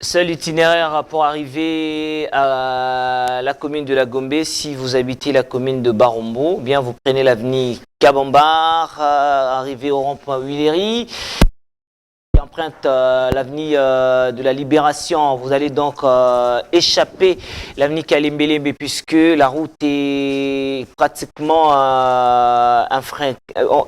Seul itinéraire pour arriver à la commune de la Gombe, si vous habitez la commune de Barombo, bien vous prenez l'avenue Kabambar, arrivez au rond-point Huileri, emprunte l'avenue de la Libération. Vous allez donc échapper l'avenue Kalembelembe puisque la route est pratiquement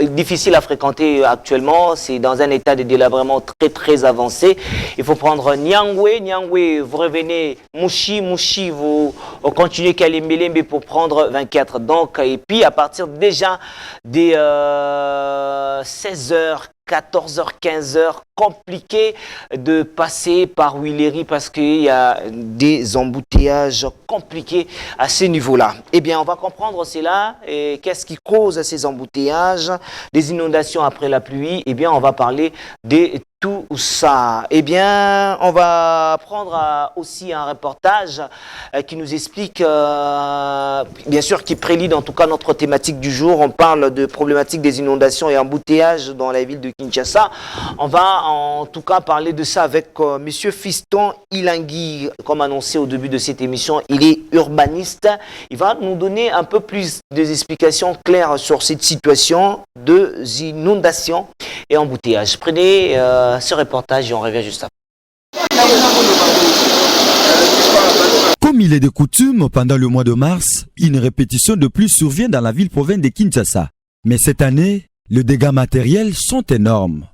difficile à fréquenter actuellement. C'est dans un état de délabrement très avancé. Il faut prendre Nyangwe, vous revenez Mouchi, vous continuez Kalembelembe pour prendre 24. Donc, et puis à partir déjà des 16h, 14h, 15h, compliqué de passer par Huileri parce qu'il y a des embouteillages compliqués à ce niveau-là. Eh bien, on va comprendre cela. Et qu'est-ce qui cause ces embouteillages, des inondations après la pluie? Eh bien, on va parler de tout ça. Eh bien, on va prendre aussi un reportage qui nous explique, bien sûr, qui prélude en tout cas notre thématique du jour. On parle de problématique des inondations et embouteillages dans la ville de Kinshasa. On va en tout cas parler de ça avec Monsieur Fiston Ilangui. Comme annoncé au début de cette émission, il est urbaniste. Il va nous donner un peu plus d'explications claires sur cette situation de inondations et embouteillages. Prenez ce reportage et on revient juste après. Comme il est de coutume, pendant le mois de mars, une répétition de pluie survient dans la ville-province de Kinshasa. Mais cette année, les dégâts matériels sont énormes.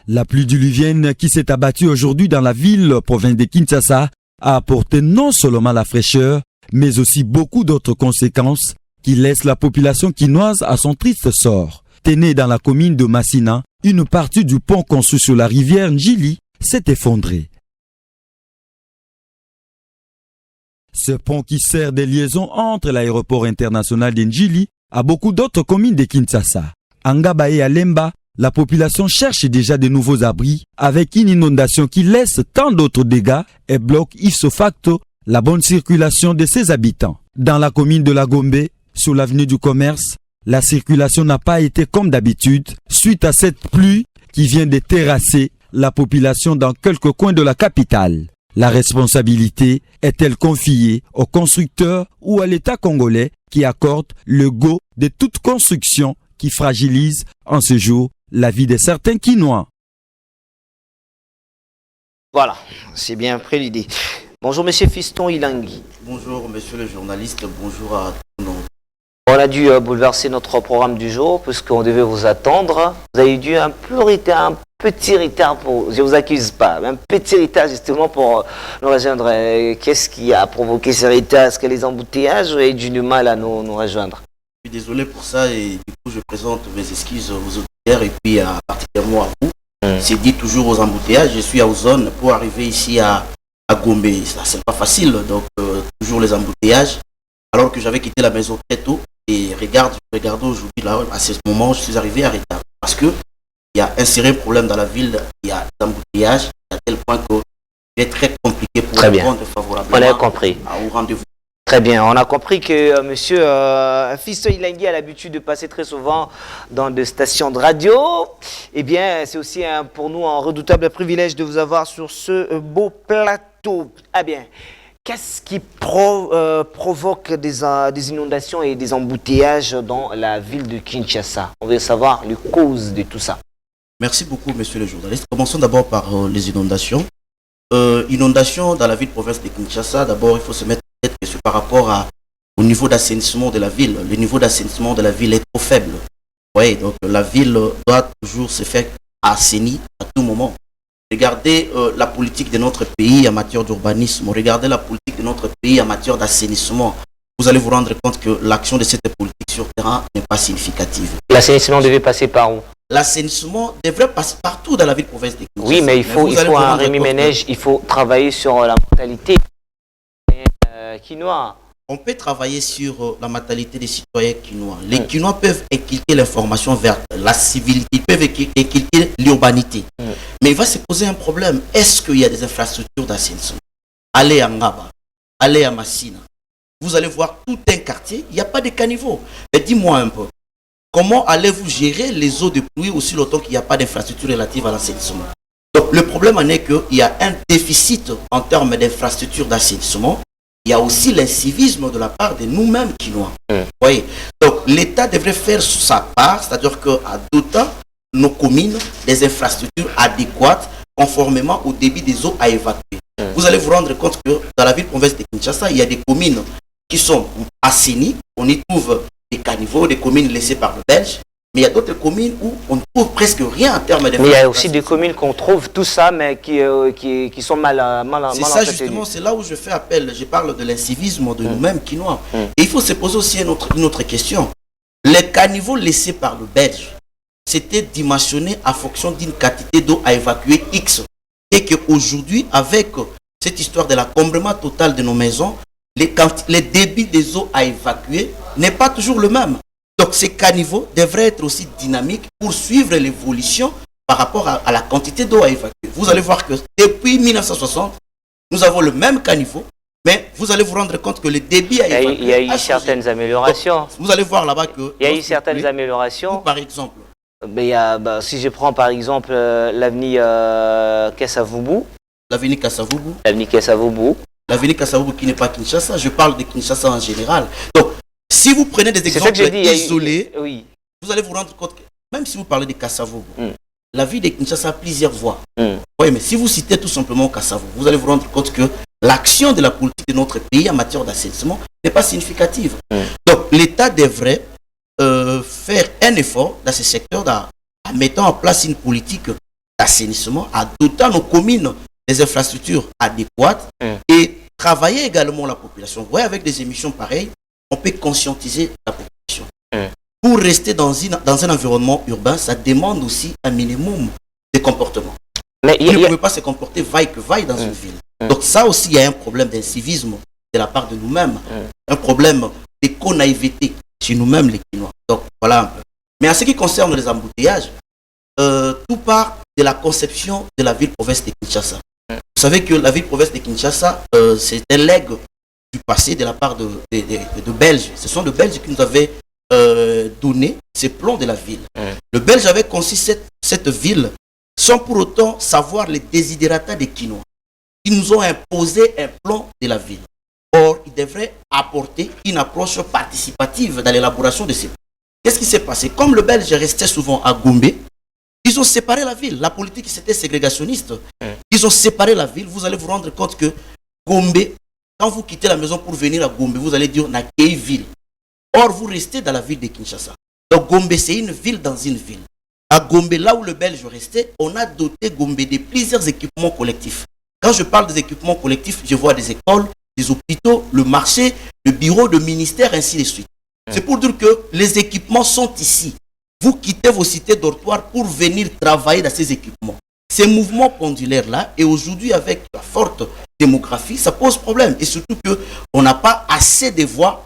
La pluie diluvienne qui s'est abattue aujourd'hui dans la ville-province de Kinshasa a apporté non seulement la fraîcheur, mais aussi beaucoup d'autres conséquences qui laissent la population quinoise à son triste sort. Tenez dans la commune de Massina, une partie du pont construit sur la rivière Njili s'est effondrée. Ce pont qui sert de liaison entre l'aéroport international de Njili à beaucoup d'autres communes de Kinshasa. À Ngaba et à Lemba, la population cherche déjà de nouveaux abris avec une inondation qui laisse tant d'autres dégâts et bloque ipso facto la bonne circulation de ses habitants. Dans la commune de la Gombe, sur l'avenue du Commerce, la circulation n'a pas été comme d'habitude suite à cette pluie qui vient de terrasser la population dans quelques coins de la capitale. La responsabilité est-elle confiée aux constructeurs ou à l'État congolais qui accorde le go de toute construction qui fragilise en ce jour la vie de certains Quinois? Voilà, c'est bien pris l'idée. Bonjour Monsieur Fiston Ilangui. Bonjour Monsieur le journaliste, bonjour à tout le monde. On a dû bouleverser notre programme du jour puisqu'on devait vous attendre. Vous avez dû un petit retard pour, je vous accuse pas, un petit retard justement pour nous rejoindre. Qu'est-ce qui a provoqué ce retard? Est-ce que les embouteillages ont eu du mal à nous rejoindre? Je suis désolé pour ça et du coup je présente mes excuses aux auditeurs et puis particulièrement à vous. C'est dit toujours aux embouteillages, je suis à Ozone pour arriver ici à Gombe. Ça c'est pas facile, donc toujours les embouteillages. Alors que j'avais quitté la maison très tôt et regarde aujourd'hui là, à ce moment je suis arrivé à retard. Parce que il y a un sérieux problème dans la ville, il y a des embouteillages, à tel point que c'est très compliqué pour répondre favorablement au rendez-vous. Très bien, on a compris que Monsieur Fiston Ilangui a l'habitude de passer très souvent dans des stations de radio. Eh bien, c'est aussi pour nous un redoutable privilège de vous avoir sur ce beau plateau. Ah bien, qu'est-ce qui provoque des inondations et des embouteillages dans la ville de Kinshasa? On veut savoir les causes de tout ça. Merci beaucoup, monsieur le journaliste. Commençons d'abord par les inondations. Inondations dans la ville-province de Kinshasa, d'abord, il faut se mettre en tête que c'est par rapport au niveau d'assainissement de la ville. Le niveau d'assainissement de la ville est trop faible. Oui, donc la ville doit toujours se faire assainir à tout moment. Regardez la politique de notre pays en matière d'urbanisme. Regardez la politique de notre pays en matière d'assainissement. Vous allez vous rendre compte que l'action de cette politique sur terrain n'est pas significative. L'assainissement devait passer par où? L'assainissement devrait passer partout dans la ville-province de Kinshasa. Oui, mais il faut un Rémi-Ménage, il faut travailler sur la mentalité quinois. On peut travailler sur la mentalité des citoyens quinois. Les Quinois peuvent inculquer l'information verte, la civilité, ils peuvent inculquer l'urbanité. Mais il va se poser un problème. Est-ce qu'il y a des infrastructures d'assainissement? Allez à Ngaba, allez à Massina. Vous allez voir tout un quartier, il n'y a pas de caniveau. Mais dis-moi un peu, comment allez-vous gérer les eaux de pluie aussi longtemps qu'il n'y a pas d'infrastructure relative à l'assainissement? Donc le problème en est qu'il y a un déficit en termes d'infrastructures d'assainissement. Il y a aussi l'incivisme de la part de nous-mêmes Kinois. Voyez. Donc l'État devrait faire sa part, c'est-à-dire qu'à doter nos communes des infrastructures adéquates conformément au débit des eaux à évacuer. Vous allez vous rendre compte que dans la ville-province de Kinshasa, il y a des communes qui sont assainies. On y trouve des caniveaux, des communes laissées par le Belge. Mais il y a d'autres communes où on ne trouve presque rien en termes d'infrastructures. Mais il y a aussi des communes qu'on trouve tout ça, mais qui sont mal c'est ça justement, c'est là où je fais appel. Je parle de l'incivisme de nous-mêmes Kinois. Et il faut se poser aussi une autre question. Les caniveaux laissés par le Belge, c'était dimensionné en fonction d'une quantité d'eau à évacuer X. Et qu'aujourd'hui, avec cette histoire de l'encombrement total de nos maisons, les débits des eaux à évacuer n'est pas toujours le même. Donc ces caniveaux devraient être aussi dynamiques pour suivre l'évolution par rapport à la quantité d'eau à évacuer. Vous allez voir que depuis 1960, nous avons le même caniveau, mais vous allez vous rendre compte que le débit à évacuer il y a eu certaines améliorations. Donc, vous allez voir là-bas que... Il y a eu certaines améliorations. Par exemple, mais il y a, si je prends par exemple l'avenue Kasavubu. L'avenue Kasavubu. L'avenue Kasavubu. L'avenue Kasavubu qui n'est pas Kinshasa, je parle de Kinshasa en général. Donc, si vous prenez des exemples isolés, oui. Vous allez vous rendre compte que même si vous parlez de Kasavubu, la ville de Kinshasa a plusieurs voies. Oui, mais si vous citez tout simplement Kasavubu, vous allez vous rendre compte que l'action de la politique de notre pays en matière d'assainissement n'est pas significative. Donc, l'État devrait faire un effort dans ce secteur en mettant en place une politique d'assainissement, en dotant nos communes des infrastructures adéquates et travailler également la population. Vous voyez, avec des émissions pareilles, on peut conscientiser la population. Pour rester dans un environnement urbain, ça demande aussi un minimum de comportement. Mais vous ne pouvez pas se comporter vaille que vaille dans une ville. Donc ça aussi, il y a un problème d'incivisme de la part de nous-mêmes, un problème d'éco-naïveté chez nous-mêmes les Kinois. Donc voilà un peu. Mais en ce qui concerne les embouteillages, tout part de la conception de la ville-province de Kinshasa. Vous savez que la ville-province de Kinshasa, c'est un legs du passé de la part de Belges. Ce sont les Belges qui nous avaient donné ces plans de la ville. Le Belge avait conçu cette ville sans pour autant savoir les désidérata des Kinois. Ils nous ont imposé un plan de la ville. Or, ils devraient apporter une approche participative dans l'élaboration de ces plans. Qu'est-ce qui s'est passé? Comme le Belge restait souvent à Gombe, ils ont séparé la ville. La politique, c'était ségrégationniste. Ils ont séparé la ville. Vous allez vous rendre compte que Gombe, quand vous quittez la maison pour venir à Gombe, vous allez dire Nakei ville. Or, vous restez dans la ville de Kinshasa. Donc, Gombe, c'est une ville dans une ville. À Gombe, là où le Belge restait, on a doté Gombe de plusieurs équipements collectifs. Quand je parle des équipements collectifs, je vois des écoles, des hôpitaux, le marché, le bureau, le ministère, ainsi de suite. C'est pour dire que les équipements sont ici. Vous quittez vos cités dortoirs pour venir travailler dans ces équipements. Ces mouvements pendulaires-là, et aujourd'hui avec la forte démographie, ça pose problème. Et surtout qu'on n'a pas assez de voies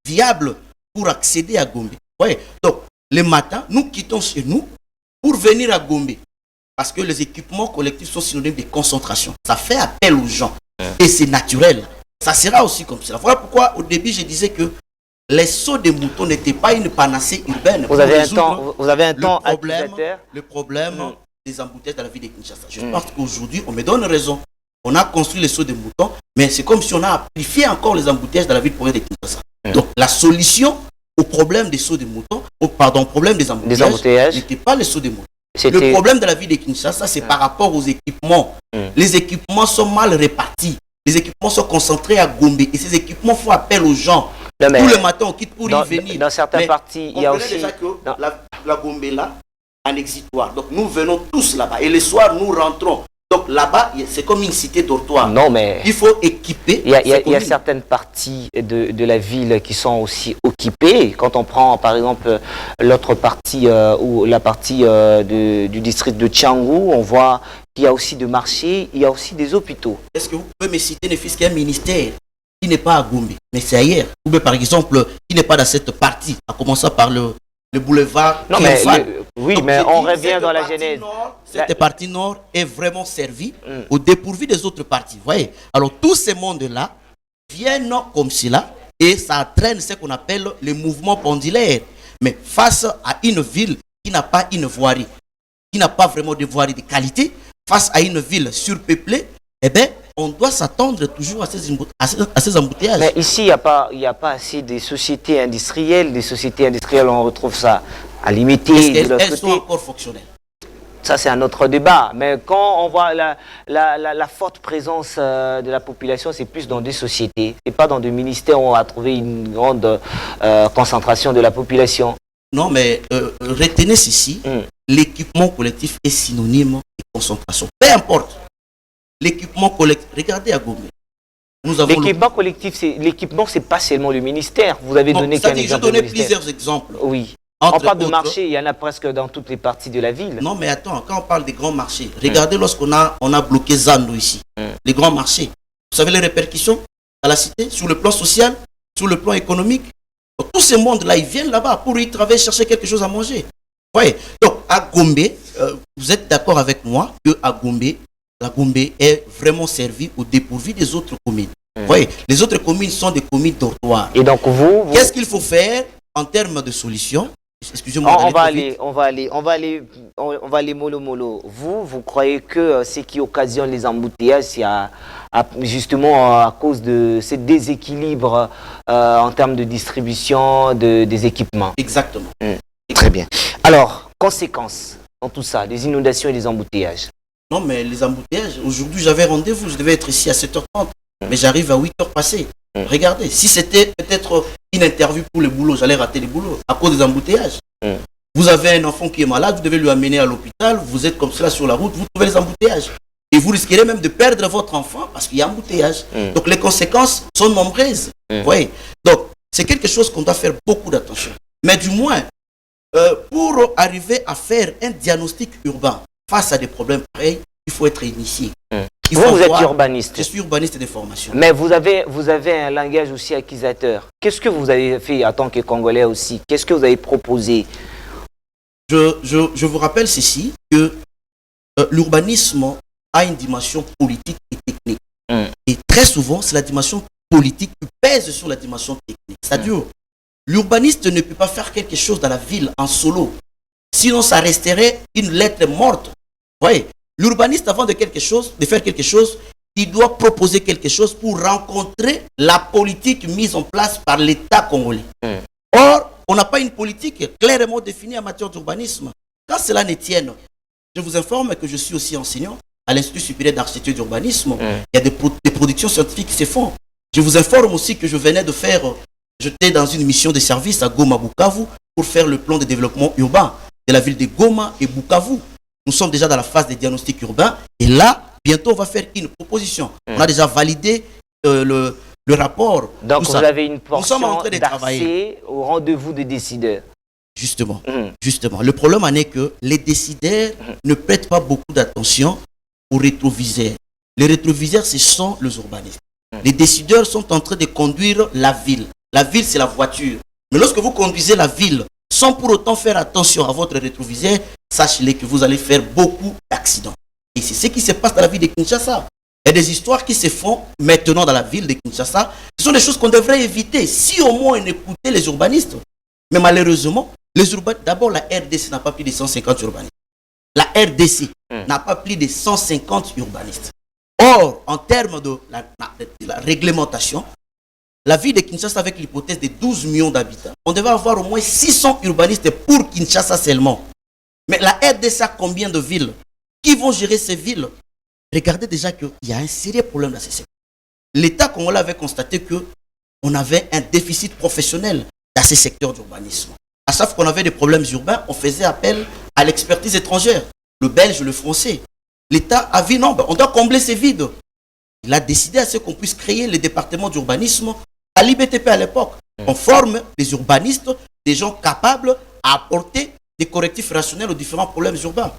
viables pour accéder à Gombe. Ouais. Donc, le matin, nous quittons chez nous pour venir à Gombe. Parce que les équipements collectifs sont synonymes de concentration. Ça fait appel aux gens. Et c'est naturel. Ça sera aussi comme ça. Voilà pourquoi, au début, je disais que les sauts de moutons n'étaient pas une panacée urbaine. Vous avez un temps le problème des embouteillages dans la ville de Kinshasa. Je pense qu'aujourd'hui, on me donne raison. On a construit les sauts de moutons, mais c'est comme si on a amplifié encore les embouteillages dans la ville de Kinshasa. Donc, la solution au problème des sauts de moutons, problème des embouteillages, n'était pas les sauts de moutons. Le problème de la ville de Kinshasa, c'est par rapport aux équipements. Les équipements sont mal répartis. Les équipements sont concentrés à Gombe. Et ces équipements font appel aux gens. Tout le matin, on quitte pour y venir. Dans certaines parties, il y a aussi... déjà que la Gombe là, en exitoire. Donc nous venons tous là-bas. Et le soir, nous rentrons. Donc là-bas, c'est comme une cité dortoir. Non, mais il faut équiper. Il y a certaines parties de la ville qui sont aussi occupées. Quand on prend par exemple l'autre partie ou la partie du district de Tchangou, on voit qu'il y a aussi des marchés, il y a aussi des hôpitaux. Est-ce que vous pouvez me citer, ne fût-ce qu'un ministère qui n'est pas à Gombe, mais c'est ailleurs? Ou bien par exemple, qui n'est pas dans cette partie, à commencer par le boulevard. Non, mais mais on revient dans la genèse. Cette partie nord est vraiment servie au dépourvu des autres parties. Voyez. Alors tous ces mondes-là viennent comme cela et ça entraîne ce qu'on appelle le mouvement pendulaire. Mais face à une ville qui n'a pas une voirie, qui n'a pas vraiment de voirie de qualité, face à une ville surpeuplée, eh bien, on doit s'attendre toujours à ces embouteillages. Mais ici, il n'y a pas assez de sociétés industrielles. Des sociétés industrielles, on retrouve ça à limiter. Est-ce qu'elles sont encore fonctionnelles? Ça, c'est un autre débat. Mais quand on voit la forte présence de la population, c'est plus dans des sociétés. Ce n'est pas dans des ministères où on va trouver une grande concentration de la population. Non, mais retenez ceci. L'équipement collectif est synonyme de concentration. Peu importe. L'équipement collectif. Regardez à Gombe. L'équipement collectif, c'est pas seulement le ministère. Vous avez donné qu'un exemple. Je donnais plusieurs exemples. Oui. On parle de marché, il y en a presque dans toutes les parties de la ville. Non, mais attends, quand on parle des grands marchés, regardez lorsqu'on a bloqué Zando ici, les grands marchés. Vous savez les répercussions à la cité, sur le plan social, sur le plan économique. Donc, tous ces mondes-là, ils viennent là-bas pour y travailler, chercher quelque chose à manger. Voyez. Donc, à Gombe, vous êtes d'accord avec moi que à Gombe, la Gombe est vraiment servie au dépourvu des autres communes. Voyez, les autres communes sont des communes dortoirs. Et donc, qu'est-ce qu'il faut faire en termes de solutions? Excusez-moi. On va aller mollo. Vous croyez que ce qui occasionne les embouteillages, c'est justement à cause de ce déséquilibre en termes de distribution des équipements? Exactement. Très bien. Alors, conséquences dans tout ça, des inondations et des embouteillages? Non, mais les embouteillages, aujourd'hui j'avais rendez-vous, je devais être ici à 7h30, mais j'arrive à 8h passées. Regardez, si c'était peut-être une interview pour le boulot, j'allais rater le boulot à cause des embouteillages. Vous avez un enfant qui est malade, vous devez lui amener à l'hôpital, vous êtes comme cela sur la route, vous trouvez les embouteillages. Et vous risquerez même de perdre votre enfant parce qu'il y a embouteillage. Donc les conséquences sont nombreuses. Voyez. Donc c'est quelque chose qu'on doit faire beaucoup d'attention. Mais du moins, pour arriver à faire un diagnostic urbain face à des problèmes pareils, il faut être initié. Vous êtes urbaniste. Je suis urbaniste de formation. Mais vous avez un langage aussi accusateur. Qu'est-ce que vous avez fait en tant que Congolais aussi? Qu'est-ce que vous avez proposé? Je vous rappelle ceci, que l'urbanisme a une dimension politique et technique. Et très souvent, c'est la dimension politique qui pèse sur la dimension technique. C'est-à-dire, l'urbaniste ne peut pas faire quelque chose dans la ville en solo. Sinon, ça resterait une lettre morte. Vous voyez, l'urbaniste, avant de faire quelque chose, il doit proposer quelque chose pour rencontrer la politique mise en place par l'État congolais. Or, on n'a pas une politique clairement définie en matière d'urbanisme. Quand cela ne tienne, je vous informe que je suis aussi enseignant à l'Institut supérieur d'architecture d'urbanisme. Il y a des productions scientifiques qui se font. Je vous informe aussi que j'étais dans une mission de service à Goma, Bukavu, pour faire le plan de développement urbain de la ville de Goma et Bukavu. Nous sommes déjà dans la phase des diagnostics urbains et là, bientôt, on va faire une proposition. On a déjà validé le rapport. Donc, vous avez une portion d'accès au rendez-vous des décideurs. Justement. Le problème en est que les décideurs ne prêtent pas beaucoup d'attention aux rétroviseurs. Les rétroviseurs, ce sont les urbanistes. Les décideurs sont en train de conduire la ville. La ville, c'est la voiture. Mais lorsque vous conduisez la ville sans pour autant faire attention à votre rétroviseur, sachez-le que vous allez faire beaucoup d'accidents. Et c'est ce qui se passe dans la ville de Kinshasa. Il y a des histoires qui se font maintenant dans la ville de Kinshasa. Ce sont des choses qu'on devrait éviter si au moins on écoutait les urbanistes. Mais malheureusement, d'abord la RDC n'a pas plus de 150 urbanistes. La RDC n'a pas plus de 150 urbanistes. Or, en termes de la réglementation, la ville de Kinshasa, avec l'hypothèse de 12 millions d'habitants, on devait avoir au moins 600 urbanistes pour Kinshasa seulement. Mais la RDC a combien de villes? Qui vont gérer ces villes? Regardez déjà qu'il y a un sérieux problème dans ces secteurs. L'État congolais avait constaté qu'on avait un déficit professionnel dans ces secteurs d'urbanisme. À chaque fois qu'on avait des problèmes urbains, on faisait appel à l'expertise étrangère, le belge, le français. L'État a vu, non, on doit combler ces vides. Il a décidé à ce qu'on puisse créer le département d'urbanisme à l'IBTP à l'époque. On forme des urbanistes, des gens capables à apporter des correctifs rationnels aux différents problèmes urbains.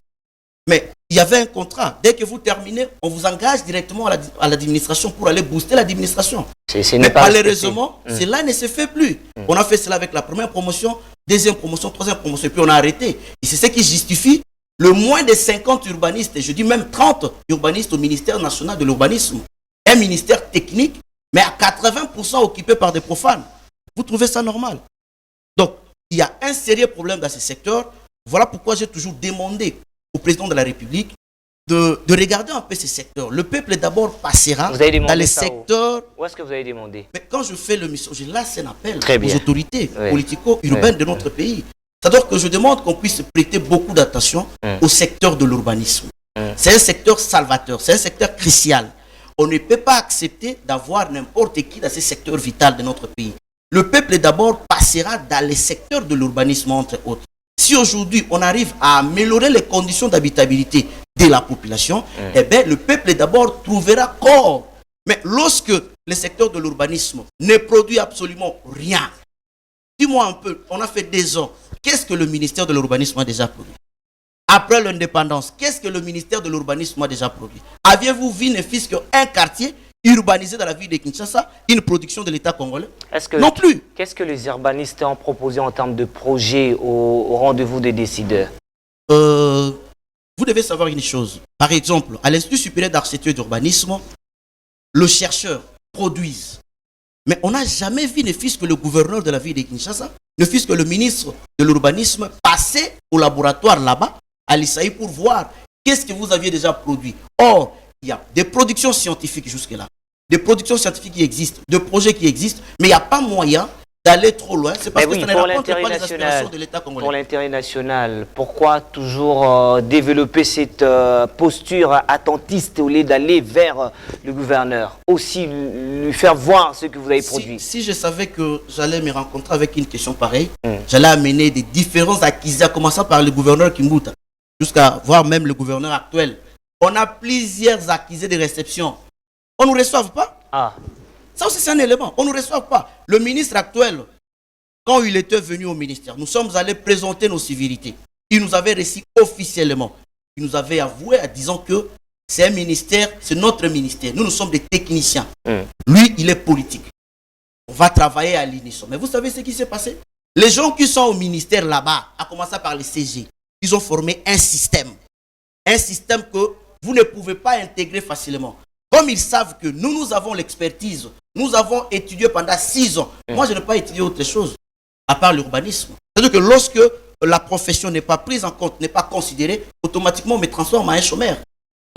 Mais il y avait un contrat. Dès que vous terminez, on vous engage directement à l'administration pour aller booster l'administration. Mais malheureusement, cela ne se fait plus. On a fait cela avec la première promotion, deuxième promotion, troisième promotion, et puis on a arrêté. Et c'est ce qui justifie le moins de 50 urbanistes, et je dis même 30 urbanistes au ministère national de l'urbanisme. Un ministère technique, mais à 80% occupé par des profanes. Vous trouvez ça normal? Donc, il y a un sérieux problème dans ce secteur. Voilà pourquoi j'ai toujours demandé au président de la République de regarder un peu ces secteurs. Le peuple d'abord passera dans les secteurs. Où est-ce que vous avez demandé? Mais quand je fais l'émission, je lance un appel aux autorités politico-urbaines de notre pays. C'est-à-dire que je demande qu'on puisse prêter beaucoup d'attention au secteur de l'urbanisme. C'est un secteur salvateur, c'est un secteur crucial. On ne peut pas accepter d'avoir n'importe qui dans ce secteur vital de notre pays. Le peuple d'abord passera dans les secteurs de l'urbanisme, entre autres. Si aujourd'hui on arrive à améliorer les conditions d'habitabilité de la population, eh bien le peuple d'abord trouvera corps. Mais lorsque le secteur de l'urbanisme ne produit absolument rien, dis-moi un peu, on a fait 2 ans, qu'est-ce que le ministère de l'urbanisme a déjà produit? Après l'indépendance, qu'est-ce que le ministère de l'urbanisme a déjà produit? Aviez-vous vu ne fût qu'un quartier urbanisé dans la ville de Kinshasa, une production de l'État congolais? Non plus. Qu'est-ce que les urbanistes ont proposé en termes de projets au rendez-vous des décideurs? Vous devez savoir une chose. Par exemple, à l'Institut supérieur d'architecture et d'urbanisme, le chercheur produise. Mais on n'a jamais vu ne fût que le gouverneur de la ville de Kinshasa, ne fût que le ministre de l'urbanisme passer au laboratoire là-bas, à l'ISAI, pour voir qu'est-ce que vous aviez déjà produit. Or, il y a des productions scientifiques jusque-là, des productions scientifiques qui existent, des projets qui existent, mais il n'y a pas moyen d'aller trop loin. C'est parce que ça ne raconte pas les aspirations de l'État congolais. Pour l'intérêt national, pourquoi toujours développer cette posture attentiste au lieu d'aller vers le gouverneur? Aussi lui faire voir ce que vous avez produit. Si je savais que j'allais me rencontrer avec une question pareille, j'allais amener des différents accusés, à commencer par le gouverneur Kimbuta, jusqu'à voir même le gouverneur actuel. On a plusieurs accusés de réception. On ne nous reçoit pas. Ça aussi, c'est un élément. On ne nous reçoit pas. Le ministre actuel, quand il était venu au ministère, nous sommes allés présenter nos civilités. Il nous avait reçu officiellement. Il nous avait avoué en disant que c'est un ministère, c'est notre ministère. Nous sommes des techniciens. Lui, il est politique. On va travailler à l'unisson. Mais vous savez ce qui s'est passé? Les gens qui sont au ministère là-bas, à commencer par les CG, ils ont formé un système. Un système que vous ne pouvez pas intégrer facilement. Comme ils savent que nous avons l'expertise, nous avons étudié pendant 6 ans. Moi, je n'ai pas étudié autre chose, à part l'urbanisme. C'est-à-dire que lorsque la profession n'est pas prise en compte, n'est pas considérée, automatiquement, on me transforme en un chômeur.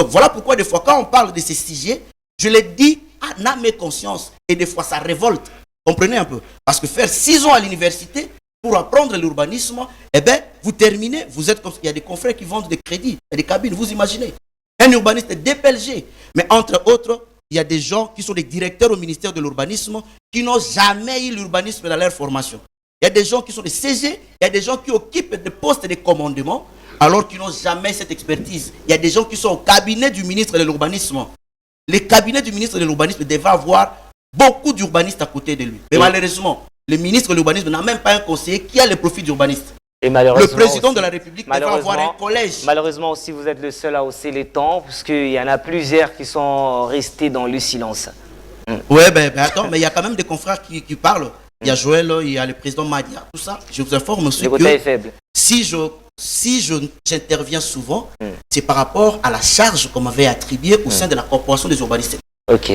Donc voilà pourquoi, des fois, quand on parle de ces sujets, je les dis en âme et conscience. Et des fois, ça révolte. Comprenez un peu. Parce que faire 6 ans à l'université, pour apprendre l'urbanisme, eh bien, vous terminez, vous êtes comme... Il y a des confrères qui vendent des crédits, et des cabines, vous imaginez. Un urbaniste est dépelgé. Mais entre autres, il y a des gens qui sont des directeurs au ministère de l'urbanisme qui n'ont jamais eu l'urbanisme dans leur formation. Il y a des gens qui sont des CG, il y a des gens qui occupent des postes de commandement alors qu'ils n'ont jamais cette expertise. Il y a des gens qui sont au cabinet du ministre de l'urbanisme. Les cabinets du ministre de l'urbanisme devraient avoir beaucoup d'urbanistes à côté de lui. Mais malheureusement, le ministre de l'urbanisme n'a même pas un conseiller qui a les profils d'urbaniste. Et malheureusement, le président aussi, de la République devrait avoir un collège. Malheureusement aussi, vous êtes le seul à hausser les temps, parce qu'il y en a plusieurs qui sont restés dans le silence. Oui, attends, mais il y a quand même des confrères qui parlent. Il y a Joël, il y a le président Madia, tout ça. Je vous informe aussi que est faible. si j'interviens souvent, c'est par rapport à la charge qu'on m'avait attribuée au sein de la corporation des urbanistes.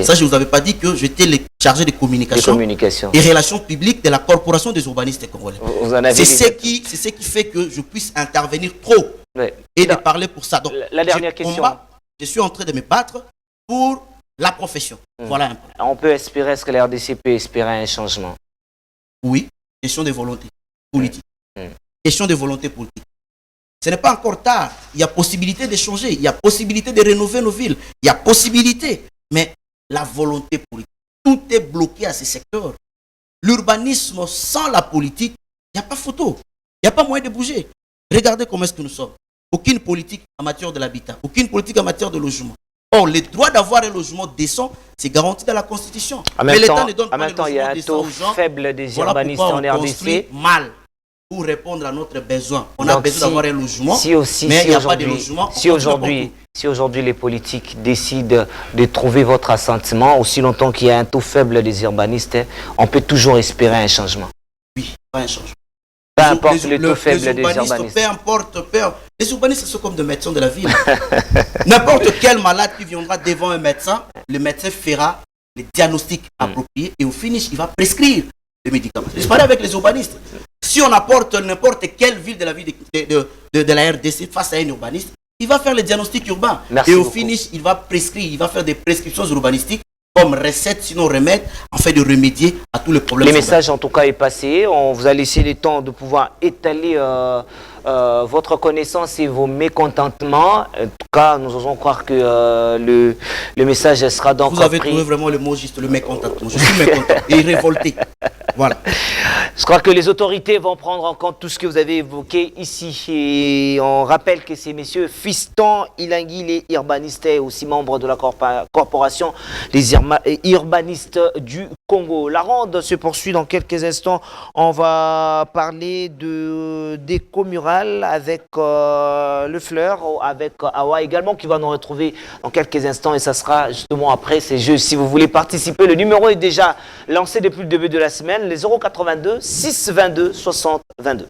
Ça, je ne vous avais pas dit que j'étais chargé de communication et relations publiques de la corporation des urbanistes congolais. C'est ce qui fait que je puisse intervenir trop et de parler pour ça. Donc, la dernière question. Je suis en train de me battre pour la profession. Voilà un peu. On peut espérer, est-ce que la RDC peut espérer un changement? Oui, question de volonté politique. Question de volonté politique. Ce n'est pas encore tard. Il y a possibilité de changer. Il y a possibilité de rénover nos villes. Il y a possibilité. Mais la volonté politique, tout est bloqué à ces secteurs. L'urbanisme sans la politique, il n'y a pas photo. Il n'y a pas moyen de bouger. Regardez comment est-ce que nous sommes. Aucune politique en matière de l'habitat. Aucune politique en matière de logement. Or, le droit d'avoir un logement décent, c'est garanti dans la Constitution. Mais l'État ne donne pas le logement décent aux gens. Il y a un taux faible des urbanistes en RDC. Mal pour répondre à notre besoin. On a besoin d'avoir un logement, mais il n'y a pas de logement. Si aujourd'hui les politiques décident de trouver votre assentiment, aussi longtemps qu'il y a un taux faible des urbanistes, on peut toujours espérer un changement. Oui, pas un changement. Peu importe le taux faible des urbanistes. Peu importe. Les urbanistes sont comme des médecins de la ville. N'importe quel malade qui viendra devant un médecin, le médecin fera les diagnostics appropriés et au finish, il va prescrire les médicaments. C'est pareil avec les urbanistes. Si on apporte n'importe quelle ville de la ville de la RDC face à un urbaniste, il va faire le diagnostic urbain. Merci et au beaucoup. finish, il va prescrire, il va faire des prescriptions urbanistiques comme recette, sinon remède, afin de remédier à tous les problèmes. Les messages en tout cas est passé. On vous a laissé le temps de pouvoir étaler votre connaissance et vos mécontentements. En tout cas, nous osons croire que le message sera donc Vous avez compris. trouvé vraiment le mot juste, le mécontentement. Je suis mécontent et révolté. Voilà. Je crois que les autorités vont prendre en compte tout ce que vous avez évoqué ici. Et on rappelle que ces messieurs Fiston Ilangui, les urbanistes, et aussi membres de la corporation des urbanistes du Congo. La ronde se poursuit dans quelques instants. On va parler d'éco mural avec le Fleur, avec Awa également, qui va nous retrouver dans quelques instants. Et ça sera justement après ces jeux. Si vous voulez participer, le numéro est déjà lancé depuis le début de la semaine. Les 082 622 60 22.